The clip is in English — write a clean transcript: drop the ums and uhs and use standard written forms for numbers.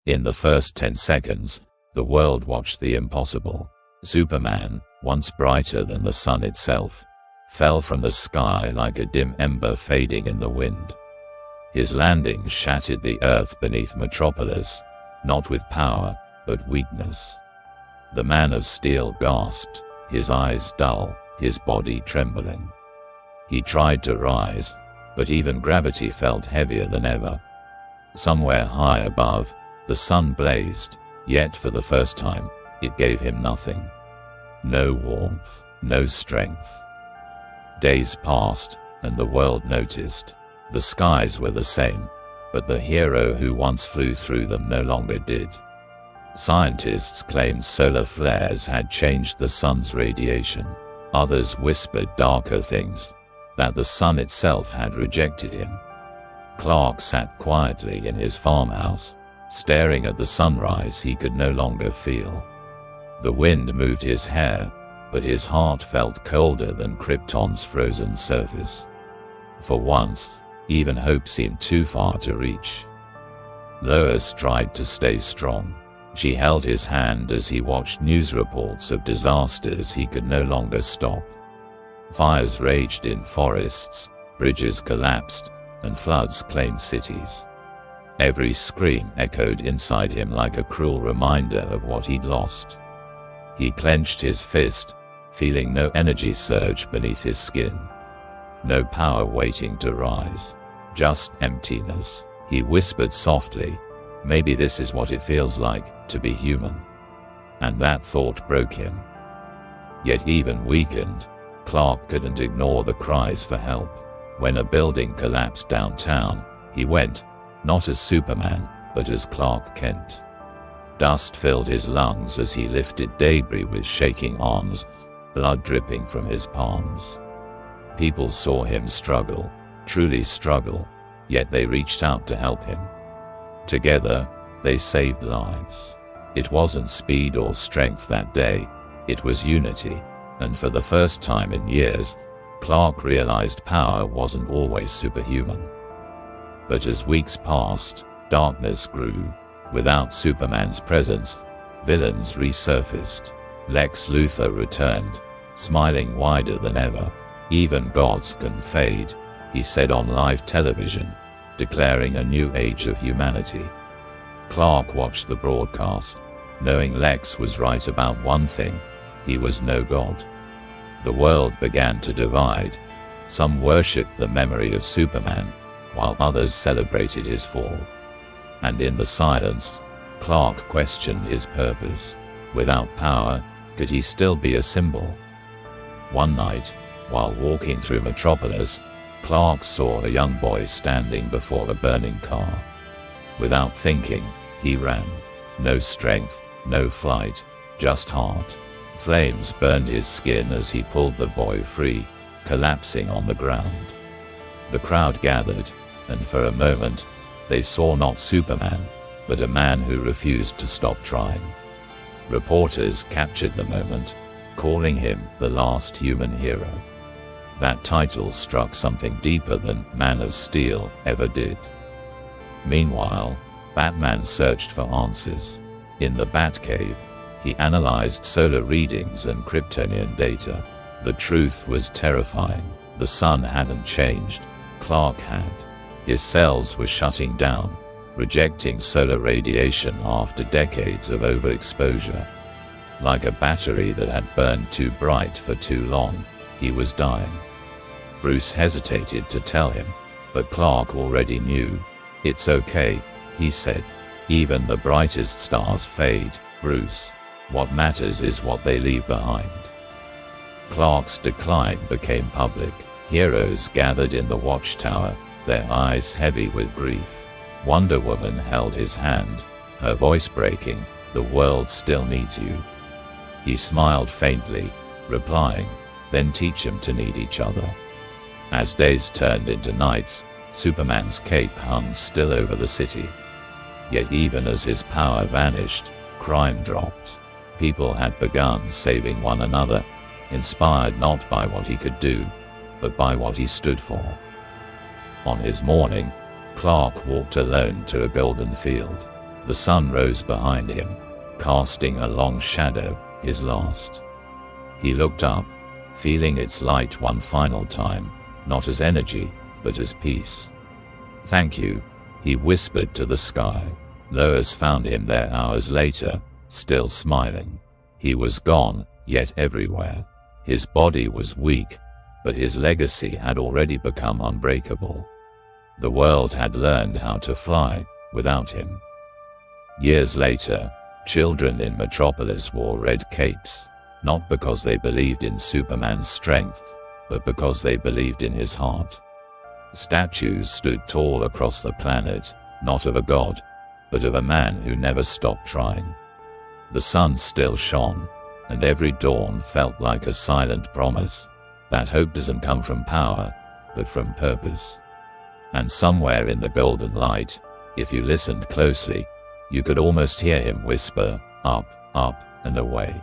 In the first 10 seconds, the world watched the impossible. Superman, once brighter than the sun itself, fell from the sky like a dim ember fading in the wind. His landing shattered the earth beneath Metropolis, not with power, but weakness. The Man of Steel gasped, his eyes dull, his body trembling. He tried to rise, but even gravity felt heavier than ever. Somewhere high above, the sun blazed, yet for the first time, it gave him nothing. No warmth, no strength. Days passed, and the world noticed. The skies were the same, but the hero who once flew through them no longer did. Scientists claimed solar flares had changed the sun's radiation. Others whispered darker things, that the sun itself had rejected him. Clark sat quietly in his farmhouse, staring at the sunrise he could no longer feel. The wind moved his hair, but his heart felt colder than Krypton's frozen surface. For once, even hope seemed too far to reach. Lois tried to stay strong. She held his hand as he watched news reports of disasters he could no longer stop. Fires raged in forests, bridges collapsed, and floods claimed cities. Every scream echoed inside him like a cruel reminder of what he'd lost. He clenched his fist, feeling no energy surge beneath his skin. No power waiting to rise. Just emptiness. He whispered softly, "Maybe this is what it feels like to be human." And that thought broke him. Yet even weakened, Clark couldn't ignore the cries for help. When a building collapsed downtown, he went, not as Superman, but as Clark Kent. Dust filled his lungs as he lifted debris with shaking arms, blood dripping from his palms. People saw him struggle, truly struggle, yet they reached out to help him. Together, they saved lives. It wasn't speed or strength that day, it was unity, and for the first time in years, Clark realized power wasn't always superhuman. But as weeks passed, darkness grew. Without Superman's presence, villains resurfaced. Lex Luthor returned, smiling wider than ever. "Even gods can fade," he said on live television, declaring a new age of humanity. Clark watched the broadcast, knowing Lex was right about one thing: he was no god. The world began to divide. Some worshipped the memory of Superman, while others celebrated his fall. And in the silence, Clark questioned his purpose. Without power, could he still be a symbol? One night, while walking through Metropolis, Clark saw a young boy standing before a burning car. Without thinking, he ran. No strength, no flight, just heart. Flames burned his skin as he pulled the boy free, collapsing on the ground. The crowd gathered, and for a moment, they saw not Superman, but a man who refused to stop trying. Reporters captured the moment, calling him the last human hero. That title struck something deeper than Man of Steel ever did. Meanwhile, Batman searched for answers. In the Batcave, he analyzed solar readings and Kryptonian data. The truth was terrifying. The sun hadn't changed, Clark had. His cells were shutting down, rejecting solar radiation after decades of overexposure. Like a battery that had burned too bright for too long, he was dying. Bruce hesitated to tell him, but Clark already knew. "It's okay," he said. "Even the brightest stars fade, Bruce. What matters is what they leave behind." Clark's decline became public. Heroes gathered in the watchtower, their eyes heavy with grief. Wonder Woman held his hand, her voice breaking, "The world still needs you." He smiled faintly, replying, "Then teach them to need each other." As days turned into nights, Superman's cape hung still over the city. Yet even as his power vanished, crime dropped. People had begun saving one another, inspired not by what he could do, but by what he stood for. On his morning, Clark walked alone to a golden field. The sun rose behind him, casting a long shadow, his last. He looked up, feeling its light one final time, not as energy, but as peace. "Thank you," he whispered to the sky. Lois found him there hours later, still smiling. He was gone, yet everywhere. His body was weak, but his legacy had already become unbreakable. The world had learned how to fly without him. Years later, children in Metropolis wore red capes, not because they believed in Superman's strength, but because they believed in his heart. Statues stood tall across the planet, not of a god, but of a man who never stopped trying. The sun still shone, and every dawn felt like a silent promise that hope doesn't come from power, but from purpose. And somewhere in the golden light, if you listened closely, you could almost hear him whisper, "Up, up, and away."